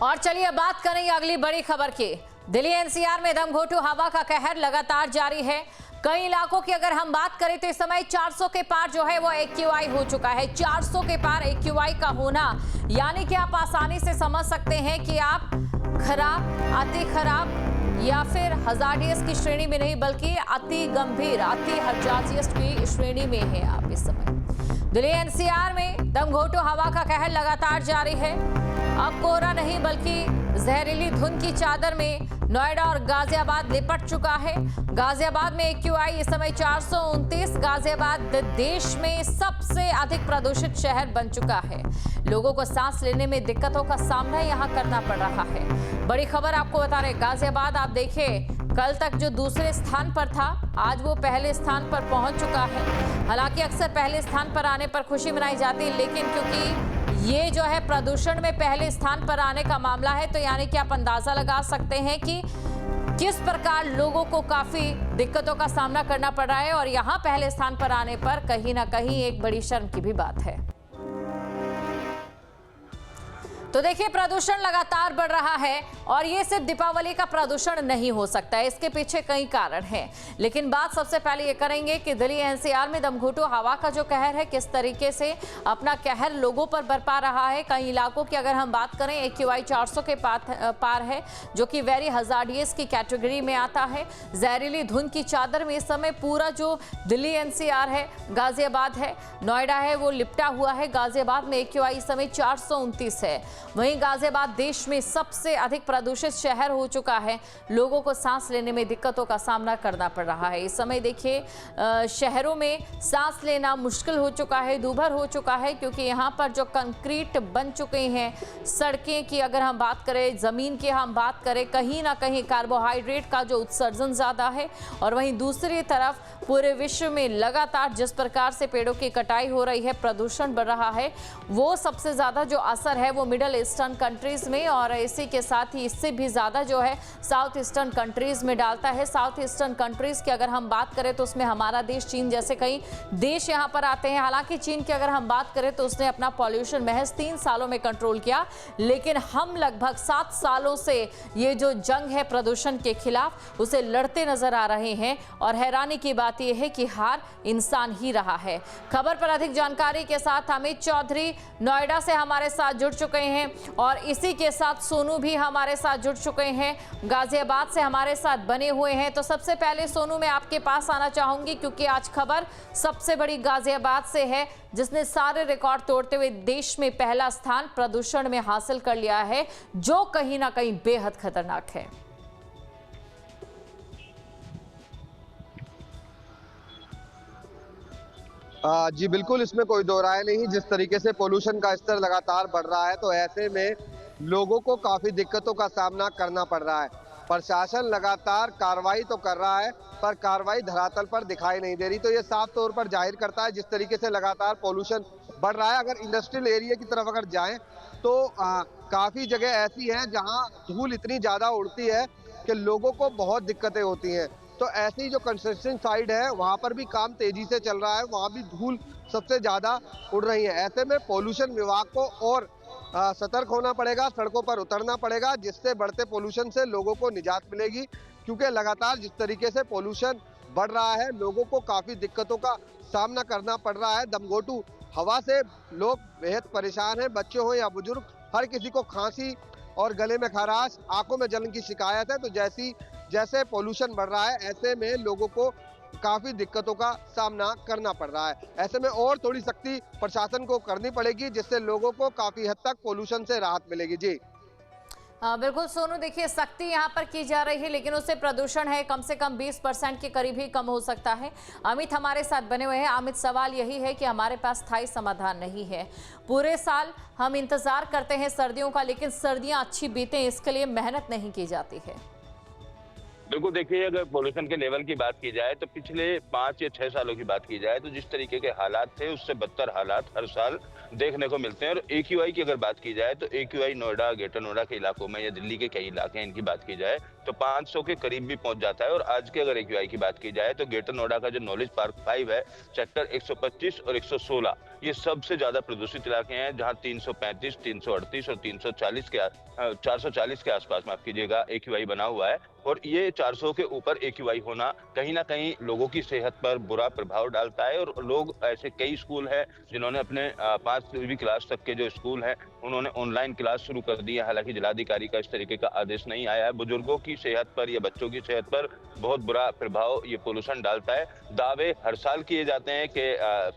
और चलिए बात करें अगली बड़ी खबर की। दिल्ली एनसीआर में दमघोंटू हवा का कहर लगातार जारी है। कई इलाकों की अगर हम बात करें तो इस समय 400 के पार जो है वो एक्यूआई हो चुका है। 400 के पार एक्यूआई का होना यानी कि आप आसानी से समझ सकते हैं कि आप खराब, अति खराब या फिर हजार्डियस की श्रेणी में नहीं बल्कि अति गंभीर, अति हजार्डियस की श्रेणी में है आप इस समय। दिल्ली एनसीआर में दमघोंटू हवा का कहर लगातार जारी है। अब कोहरा नहीं बल्कि जहरीली धुंध की चादर में नोएडा और गाजियाबाद लिपट चुका है। गाजियाबाद में एक्यूआई इस समय 429। गाजियाबाद देश में सबसे अधिक प्रदूषित शहर बन चुका है। लोगों को सांस लेने में दिक्कतों का सामना यहां करना पड़ रहा है। बड़ी खबर आपको बता रहे, गाजियाबाद आप देखिए कल तक जो दूसरे स्थान पर था आज वो पहले स्थान पर पहुंच चुका है। हालांकि अक्सर पहले स्थान पर आने पर खुशी मनाई जाती है, लेकिन क्योंकि ये जो है प्रदूषण में पहले स्थान पर आने का मामला है, तो यानी कि आप अंदाजा लगा सकते हैं कि किस प्रकार लोगों को काफी दिक्कतों का सामना करना पड़ रहा है। और यहाँ पहले स्थान पर आने पर कहीं ना कहीं एक बड़ी शर्म की भी बात है। तो देखिए प्रदूषण लगातार बढ़ रहा है और ये सिर्फ दीपावली का प्रदूषण नहीं हो सकता है, इसके पीछे कई कारण हैं। लेकिन बात सबसे पहले ये करेंगे कि दिल्ली एनसीआर में दमघोंटू हवा का जो कहर है किस तरीके से अपना कहर लोगों पर बरपा रहा है। कई इलाकों की अगर हम बात करें एक्यूआई 400 के पार है, जो कि वेरी हजार्डियस की कैटेगरी में आता है। जहरीली धुंध की चादर में इस समय पूरा जो दिल्ली एनसीआर है, गाजियाबाद है, नोएडा है, वो लिपटा हुआ है। गाजियाबाद में एक्यूआई इस समय 429 है। वहीं गाजियाबाद देश में सबसे अधिक प्रदूषित शहर हो चुका है। लोगों को सांस लेने में दिक्कतों का सामना करना पड़ रहा है। इस समय देखिए शहरों में सांस लेना मुश्किल हो चुका है, दूभर हो चुका है, क्योंकि यहाँ पर जो कंक्रीट बन चुके हैं, सड़कें की अगर हम बात करें, ज़मीन की हम बात करें, कहीं ना कहीं कार्बोहाइड्रेट का जो उत्सर्जन ज़्यादा है। और वहीं दूसरी तरफ पूरे विश्व में लगातार जिस प्रकार से पेड़ों की कटाई हो रही है, प्रदूषण बढ़ रहा है, वो सबसे ज़्यादा जो असर है वो मिडल ईस्टर्न कंट्रीज़ में और इसी के साथ ही इससे भी ज़्यादा जो है साउथ ईस्टर्न कंट्रीज़ में डालता है। साउथ ईस्टर्न कंट्रीज़ की अगर हम बात करें तो उसमें हमारा देश, चीन जैसे कई देश यहाँ पर आते हैं। हालांकि चीन की अगर हम बात करें तो उसने अपना पॉल्यूशन महज 3 सालों में कंट्रोल किया, लेकिन हम लगभग 7 सालों से ये जो जंग है प्रदूषण के खिलाफ उसे लड़ते नजर आ रहे हैं। और हैरानी की बात यह है कि हार इंसान ही रहा है। खबर पर अधिक जानकारी के साथ अमित चौधरी नोएडा से हमारे साथ जुड़ चुके हैं और इसी के साथ सोनू भी हमारे साथ जुड़ चुके हैं, गाजियाबाद से हमारे साथ बने हुए हैं। तो सबसे पहले सोनू मैं आपके पास आना चाहूंगी, क्योंकि आज खबर सबसे बड़ी गाजियाबाद से है, जिसने सारे रिकॉर्ड तोड़ते हुए देश में पहला स्थान प्रदूषण में हासिल कर लिया है, जो कहीं ना कहीं बेहद खतरनाक है। जी बिल्कुल, इसमें कोई दो राय नहीं। जिस तरीके से पोल्यूशन का स्तर लगातार बढ़ रहा है, तो ऐसे में लोगों को काफी दिक्कतों का सामना करना पड़ रहा है। प्रशासन लगातार कार्रवाई तो कर रहा है, पर कार्रवाई धरातल पर दिखाई नहीं दे रही। तो ये साफ तौर पर जाहिर करता है जिस तरीके से लगातार पोल्यूशन बढ़ रहा है। अगर इंडस्ट्रियल एरिया की तरफ अगर जाएं तो काफी जगह ऐसी हैं जहां धूल इतनी ज्यादा उड़ती है कि लोगों को बहुत दिक्कतें होती हैं। तो ऐसी जो कंस्ट्रक्शन साइड है वहां पर भी काम तेजी से चल रहा है, वहां भी धूल सबसे ज्यादा उड़ रही है। ऐसे में पोल्यूशन विभाग को और सतर्क होना पड़ेगा, सड़कों पर उतरना पड़ेगा, जिससे बढ़ते पोल्यूशन से लोगों को निजात मिलेगी। क्योंकि लगातार जिस तरीके से पोल्यूशन बढ़ रहा है, लोगों को काफी दिक्कतों का सामना करना पड़ रहा है। दमघोंटू हवा से लोग बेहद परेशान हैं, बच्चे हो या बुजुर्ग, हर किसी को खांसी और गले में खराश, आंखों में जलन की शिकायत है। तो जैसे पोल्यूशन बढ़ रहा है, ऐसे में लोगों को काफी दिक्कतों का सामना करना पड़ रहा है। ऐसे में और थोड़ी सख्ती प्रशासन को करनी पड़ेगी, जिससे लोगों को काफी हद तक पोल्यूशन से राहत मिलेगी। जी बिल्कुल सोनू, देखिए सख्ती यहाँ पर की जा रही है, लेकिन उससे प्रदूषण है कम से कम 20% के करीब ही कम हो सकता है। अमित हमारे साथ बने हुए हैं। अमित, सवाल यही है कि हमारे पास स्थायी समाधान नहीं है। पूरे साल हम इंतजार करते हैं सर्दियों का, लेकिन सर्दियाँ अच्छी बीतें इसके लिए मेहनत नहीं की जाती है। बिल्कुल, देखिए अगर पोल्यूशन के लेवल की बात की जाए तो पिछले 5 या 6 सालों की बात की जाए तो जिस तरीके के हालात थे उससे बदतर हालात हर साल देखने को मिलते हैं। और एक्यूआई की अगर बात की जाए तो एक्यूआई नोएडा, ग्रेटर नोएडा के इलाकों में या दिल्ली के कई इलाके हैं, इनकी बात की जाए तो 500 के करीब भी पहुंच जाता है। और आज के अगर एक्यूआई की बात की जाए तो ग्रेटर नोएडा का जो नॉलेज पार्क 5 है, सेक्टर 125 और 116, ये सबसे ज्यादा प्रदूषित इलाके हैं, जहां 335, 338 और 340 के 440 के आसपास, माफ कीजिएगा, AQI बना हुआ है। और ये 400 के ऊपर AQI होना कहीं ना कहीं लोगों की सेहत पर बुरा प्रभाव डालता है। और लोग, ऐसे कई स्कूल हैं जिन्होंने अपने 5वीं क्लास तक के जो स्कूल हैं उन्होंने ऑनलाइन क्लास शुरू कर दी है। हालांकि जिलाधिकारी का इस तरीके का आदेश नहीं आया है। बुजुर्गों की सेहत पर या बच्चों की सेहत पर बहुत बुरा प्रभाव ये पोल्यूशन डालता है। दावे हर साल किए जाते हैं कि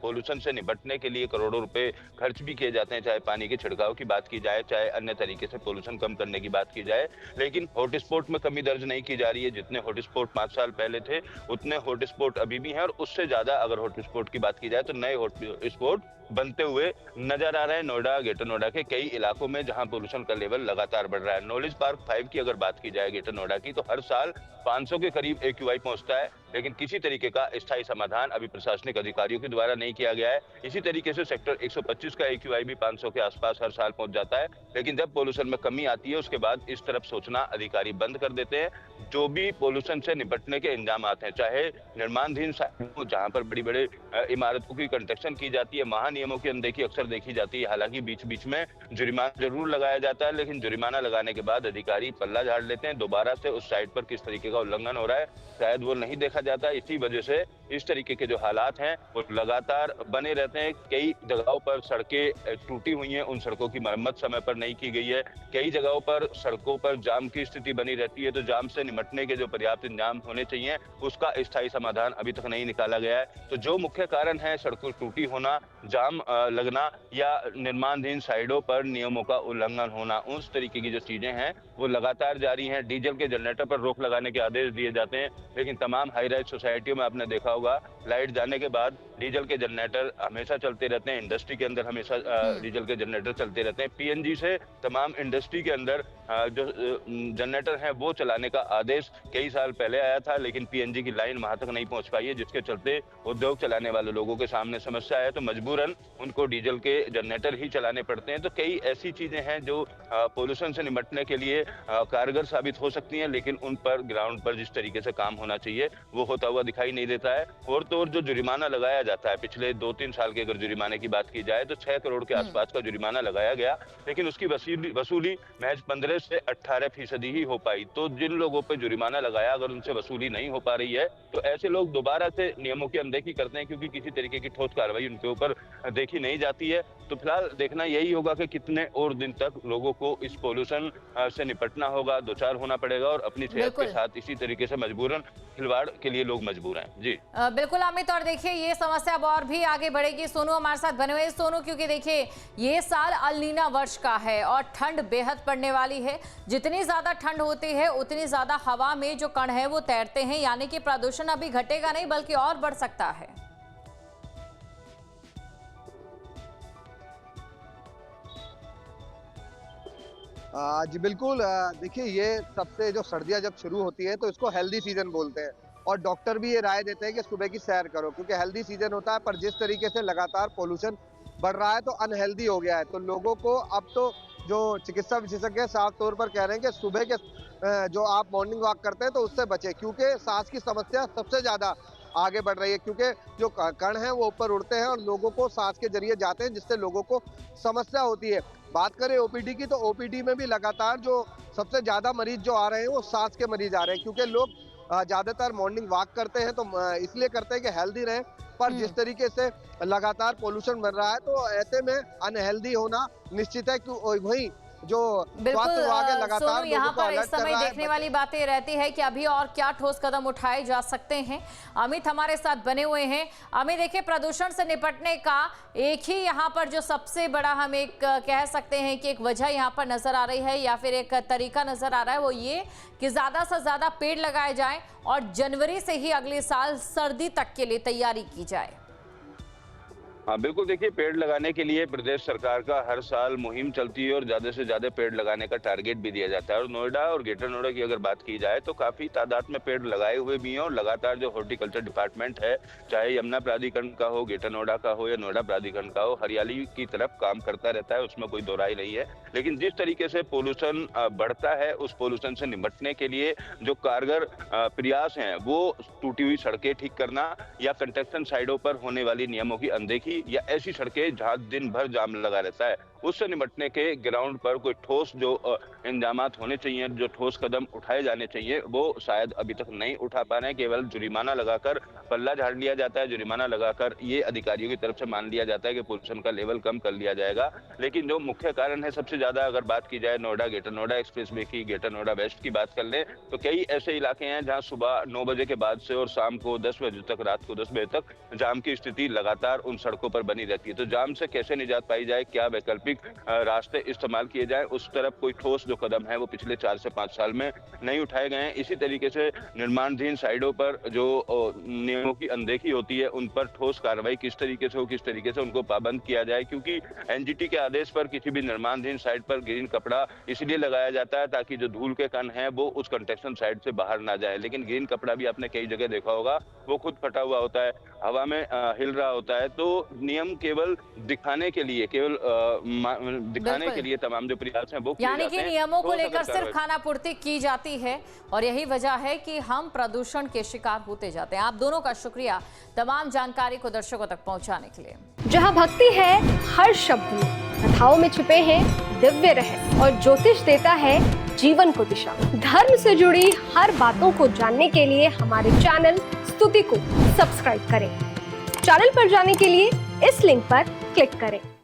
पोल्यूशन से निपटने के लिए करोड़ों रुपए खर्च भी किए जाते हैं, चाहे पानी के छिड़काव की बात की जाए, चाहे अन्य तरीके से पोल्यूशन कम करने की बात की जाए। लेकिन हॉटस्पॉट में कमी दर्ज नहीं की जा रही है। जितने हॉटस्पॉट 5 साल पहले थे उतने हॉटस्पॉट अभी भी हैं, और उससे ज्यादा अगर हॉटस्पॉट की बात की जाए तो नए हॉटस्पॉट बनते हुए नजर आ रहे हैं नोएडा, ग्रेटर नोएडा के कई इलाकों में, जहां पोल्यूशन का लेवल लगातार बढ़ रहा है। नॉलेज पार्क 5 की अगर बात की जाए ग्रेटर नोएडा की, तो हर साल 500 के करीब AQI पहुंचता है, लेकिन किसी तरीके का स्थायी समाधान अभी प्रशासनिक अधिकारियों के द्वारा नहीं किया गया है। इसी तरीके से सेक्टर 125 का AQI भी 500 के आसपास हर साल पहुंच जाता है, लेकिन जब पोल्यूशन में कमी आती है उसके बाद इस तरफ सोचना अधिकारी बंद कर देते हैं। जो भी पोल्यूशन से निपटने के इंजामात हैं, चाहे निर्माणाधीन साइटों जहां पर बड़ी बड़े इमारतों की कंस्ट्रक्शन की जाती है, वहां नियमों की अनदेखी अक्सर देखी जाती है। हालांकि बीच बीच में जुर्माना जरूर लगाया जाता है, लेकिन जुर्माना लगाने के बाद अधिकारी पल्ला झाड़ लेते हैं। दोबारा से उस साइट पर किस तरीके का उल्लंघन हो रहा है शायद वो नहीं देखा जाता। इसी वजह से इस तरीके के जो हालात हैं वो लगातार बने रहते हैं। कई जगहों पर सड़कें टूटी हुई हैं, उन सड़कों की मरम्मत समय पर नहीं की गई है। कई जगहों पर सड़कों पर जाम की स्थिति बनी रहती है, तो जाम से निपटने के जो पर्याप्त इंतजाम होने चाहिए उसका स्थायी समाधान अभी तक नहीं निकाला गया है। तो जो मुख्य कारण है सड़कों टूटी होना, जाम लगना या निर्माणाधीन साइडों पर नियमों का उल्लंघन होना, उस तरीके की जो चीजें हैं वो लगातार जारी हैं। डीजल के जनरेटर पर रोक लगाने के आदेश दिए जाते हैं, लेकिन तमाम हाई राइज सोसाइटियों में आपने देखा होगा लाइट जाने के बाद डीजल के जनरेटर हमेशा चलते रहते हैं। इंडस्ट्री के अंदर हमेशा डीजल के जनरेटर चलते रहते हैं। PNG से तमाम इंडस्ट्री के अंदर जो जनरेटर हैं वो चलाने का आदेश कई साल पहले आया था, लेकिन PNG की लाइन वहां तक नहीं पहुंच पाई है, जिसके चलते उद्योग चलाने वाले लोगों के सामने समस्या है, तो मजबूरन उनको डीजल के जनरेटर ही चलाने पड़ते हैं। तो कई ऐसी चीजें हैं जो पोल्यूशन से निपटने के लिए कारगर साबित हो सकती हैं, लेकिन उन पर ग्राउंड पर जिस तरीके से काम होना चाहिए वो होता हुआ दिखाई नहीं देता है। और तो और जो जुर्माना लगाया जाता है, पिछले 2-3 साल के अगर जुर्माने की बात की जाए तो 6 करोड़ के आसपास का जुर्माना लगाया गया, लेकिन उसकी वसूली महज 15 से 18% ही हो पाई। तो जिन लोगों पर जुर्माना लगाया अगर उनसे वसूली नहीं हो पा रही है तो ऐसे लोग दोबारा से नियमों की अनदेखी करते हैं, क्योंकि किसी तरीके की ठोस कार्रवाई उनके ऊपर देखी नहीं जाती है। तो फिलहाल देखना यही होगा कि कितने और दिन तक लोगों को इस पोल्यूशन से निपटना होगा, दो चार होना पड़ेगा, और अपनी सेहत के साथ इसी तरीके से मजबूरन खिलवाड़ के लिए लोग मजबूर हैं। जी बिल्कुल अमित, और देखिए ये समस्या अब और भी आगे बढ़ेगी। सोनू हमारे साथ बने हुए। सोनू, क्योंकि देखिए ये साल अल नीना वर्ष का है और ठंड बेहद पड़ने वाली है। जितनी ज्यादा ठंड होती है उतनी ज्यादा हवा में जो कण है वो तैरते हैं, यानी कि प्रदूषण अभी घटेगा नहीं बल्कि और बढ़ सकता है। जी बिल्कुल। देखिए, ये सबसे जो सर्दियां जब शुरू होती है तो इसको हेल्दी सीजन बोलते हैं, और डॉक्टर भी ये राय देते हैं कि सुबह की सैर करो, क्योंकि हेल्दी सीजन होता है। पर जिस तरीके से लगातार पोल्यूशन बढ़ रहा है तो अनहेल्दी हो गया है। तो लोगों को अब तो जो चिकित्सा विशेषज्ञ साफ तौर पर कह रहे हैं कि सुबह के जो आप मॉर्निंग वॉक करते हैं तो उससे बचें, क्योंकि सांस की समस्या सबसे ज्यादा आगे बढ़ रही है, क्योंकि जो कण हैं वो ऊपर उड़ते हैं और लोगों को सांस के जरिए जाते हैं, जिससे लोगों को समस्या होती है। बात करें OPD की, तो OPD में भी लगातार जो सबसे ज्यादा मरीज जो आ रहे हैं वो सांस के मरीज आ रहे हैं, क्योंकि लोग ज्यादातर मॉर्निंग वॉक करते हैं, तो इसलिए करते हैं कि हेल्दी रहें। पर जिस तरीके से लगातार पोल्यूशन बढ़ रहा है तो ऐसे में अनहेल्दी होना निश्चित है। वही जो स्वास्थ्य विभाग है लगातार यहाँ पर इस समय देखने वाली बातें रहती है कि अभी और क्या ठोस कदम उठाए जा सकते हैं। अमित हमारे साथ बने हुए हैं। अमित, देखिए प्रदूषण से निपटने का एक ही यहाँ पर जो सबसे बड़ा हम एक कह सकते हैं कि एक वजह यहाँ पर नजर आ रही है या फिर एक तरीका नजर आ रहा है, वो ये कि ज्यादा से ज्यादा पेड़ लगाए जाएं और जनवरी से ही अगले साल सर्दी तक के लिए तैयारी की जाए। हाँ बिल्कुल, देखिए पेड़ लगाने के लिए प्रदेश सरकार का हर साल मुहिम चलती है और ज्यादा से ज्यादा पेड़ लगाने का टारगेट भी दिया जाता है। और नोएडा और ग्रेटर नोएडा की अगर बात की जाए तो काफी तादाद में पेड़ लगाए हुए भी हैं, और लगातार जो हॉर्टिकल्चर डिपार्टमेंट है, चाहे यमुना प्राधिकरण का हो, ग्रेटर नोएडा का हो या नोएडा प्राधिकरण का हो, हरियाली की तरफ काम करता रहता है, उसमें कोई दो राय नहीं है। लेकिन जिस तरीके से पोल्यूशन बढ़ता है उस पोल्यूशन से निपटने के लिए जो कारगर प्रयास हैं वो टूटी हुई सड़कें ठीक करना या कंस्ट्रक्शन साइडों पर होने वाली नियमों की अनदेखी की या ऐसी सड़कें जहां दिन भर जाम लगा रहता है, उससे निपटने के ग्राउंड पर कोई ठोस जो इंतजामात होने चाहिए, जो ठोस कदम उठाए जाने चाहिए, वो शायद अभी तक नहीं उठा पा रहे हैं। केवल जुर्माना लगाकर पल्ला झाड़ लिया जाता है, जुर्माना लगाकर ये अधिकारियों की तरफ से मान लिया जाता है कि पोल्यूशन का लेवल कम कर लिया जाएगा। लेकिन जो मुख्य कारण है सबसे ज्यादा, अगर बात की जाए नोएडा ग्रेटर नोएडा एक्सप्रेसवे की, ग्रेटर नोएडा वेस्ट की बात कर लें, तो कई ऐसे इलाके हैं जहां सुबह 9 बजे के बाद से और शाम को 10 बजे तक, रात को 10 बजे तक जाम की स्थिति लगातार उन सड़कों पर बनी रहती है। तो जाम से कैसे निजात पाई जाए, क्या वैकल्पिक रास्ते इस्तेमाल किए जाए, उस तरफ कोई ठोस जो कदम है वो पिछले 4 से 5 साल में नहीं उठाए गए हैं। इसी तरीके से निर्माणाधीन साइडों पर जो नियमों की अनदेखी होती है, उन पर ठोस कार्रवाई किस तरीके से हो, किस तरीके से उनको पाबंद किया जाए, क्योंकि एनजीटी के आदेश पर किसी भी निर्माणाधीन साइट पर ग्रीन कपड़ा इसलिए लगाया जाता है ताकि जो धूल के कण है वो उस कंस्ट्रक्शन साइट से बाहर ना जाए। लेकिन ग्रीन कपड़ा भी आपने कई जगह देखा होगा, वो खुद फटा हुआ होता है, हवा में हिल रहा होता है। तो नियम केवल दिखाने के लिए, दिखाने के लिए तमाम जो प्रयास हैं वो किए यानी जाते कि हैं। नियमों को हो लेकर सकता सिर्फ है खानापूर्ति की जाती है और यही वजह है कि हम प्रदूषण के शिकार होते जाते हैं। आप दोनों का शुक्रिया तमाम जानकारी को दर्शकों तक पहुंचाने के लिए। जहां भक्ति है हर शब्द में, कथाओं में छिपे हैं दिव्य रहस्य और ज्योतिष देता है जीवन को दिशा। धर्म से जुड़ी हर बातों को जानने के लिए हमारे चैनल स्तुति को सब्सक्राइब करें। चैनल पर जाने के लिए इस लिंक पर क्लिक करें।